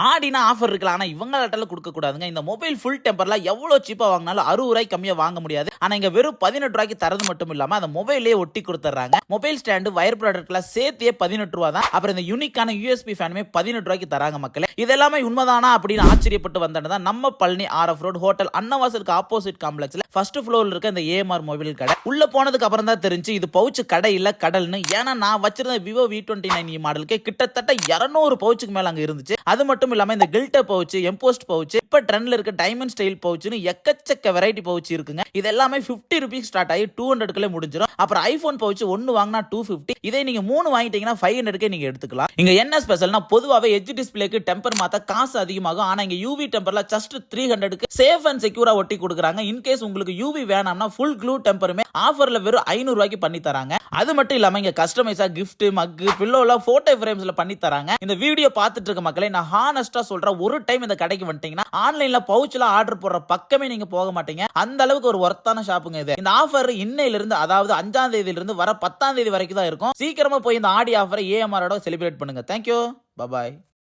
ஆடினா ஆஃபர் இருக்கலாம், ஆனா இவங்கள்ட்ட கொடுக்க கூடாதுங்க. இந்த மொபைல் ஃபுல் டெம்பர்ல எவ்வளவு சீப்பா வாங்கினாலும் 60 ரூபாய்க்கு கம்மியா வாங்க முடியாது. ஆனா இங்க வெறும் 18 ரூபாய்க்கு தரது மட்டும் இல்லாம அந்த மொபைலே ஒட்டி கொடுத்துறாங்க. மொபைல் ஸ்டாண்டு வயர் ப்ராடக்ட்ல சேர்த்தே 18 ரூபா தான். அப்புறம் இந்த யூனிக்கான யூஎஸ்பி ஃபேனுமே 18 ரூபாய்க்கு தராங்க மக்களே. இதெல்லாமே உண்மைதானா அப்படின்னு ஆச்சரியப்பட்டு வந்தது நம்ம பழனி ஆர்எஃப் ரோட் ஹோட்டல் அன்னவாசலுக்கு ஆப்போசிட் காம்ப்ளெக்ஸ்ல ஃபர்ஸ்ட் ஃப்ளோர்ல இருக்க இந்த ஏஎம்ஆர் மொபைல் கடை. உள்ள போனதுக்கு அப்புறம் தான் தெரிஞ்சு இது பவுச் கடை இல்ல கடல்னு. ஏன்னா நான் வச்சிருந்த விவோ V29e மாடலுக்கு கிட்டத்தட்ட 200 பவுச்சுக்கு மேல அங்க இருந்துச்சு. அது மட்டும் இல்லாம இந்த கில்டர் பவுச், எம்போஸ்ட் பவுச், இப்ப ட்ரெண்ட்ல இருக்க டைமண்ட் ஸ்டைல் பவுச்னு எக்கச்சக்க வெரைட்டி பவுச் இருக்குங்க. இது எல்லாமே 50 ரூபீஸ் ஸ்டார்ட் ஆகி 200க்குள்ள முடிஞ்சிடும். அப்புறம் ஐபோன் பவுச் ஒன்னு வாங்கினா 250, இதே நீங்க 3 வாங்கிட்டீங்கன்னா 500க்கே நீங்க எடுத்துக்கலாம். இங்க என்ன ஸ்பெஷல்னா பொதுவாவே எட்ஜ் டிஸ்ப்ளேக்கு டெம்பர் மாத்த காசு அதிகமாகும். ஆனா இங்க யூவி டெம்பர்ல ஜஸ்ட் 300க்கு சேஃப் அண்ட் செக்யூரா ஒட்டி கொடுக்குறாங்க. இன்கேஸ் உங்களுக்கு யூவி வேணாம்னா ஃபுல் க்ளூ டெம்பருமே ஆஃபர்ல வெறும் 500 ரூபாய்க்கு பண்ணி தராங்க. அது மட்டும் இல்லாம இங்க கஸ்டமைஸா கிஃப்ட், மக், பில்லோல போட்டோ ஃப்ரேம்ஸ்ல பண்ணி தராங்க. இந்த வீடியோ பார்த்துட்டு இருக்க மக்களே, நான் ஹானஸ்டா சொல்றேன், ஒரு டைம் இந்த கடைக்கு வந்துட்டீங்கன்னா ஆன்லைன்ல பவுச்ல ஆர்டர் போடுற பக்கமே நீங்க போக மாட்டீங்க. அந்த அளவுக்கு ஒரு ஒர்த்தான ஷாப்புங்க இது. இந்த ஆஃபர் இன்னையில இருந்து, அதாவது 5ஆம் தேதியில இருந்து வர 10ஆம் தேதி வரைக்கும் தான் இருக்கும். சீக்கிரமா போய் இந்த ஆடி ஆஃபரை ஏஎம்ஆரோட செலிப்ரேட் பண்ணுங்க. தேங்க்யூ, பாய்.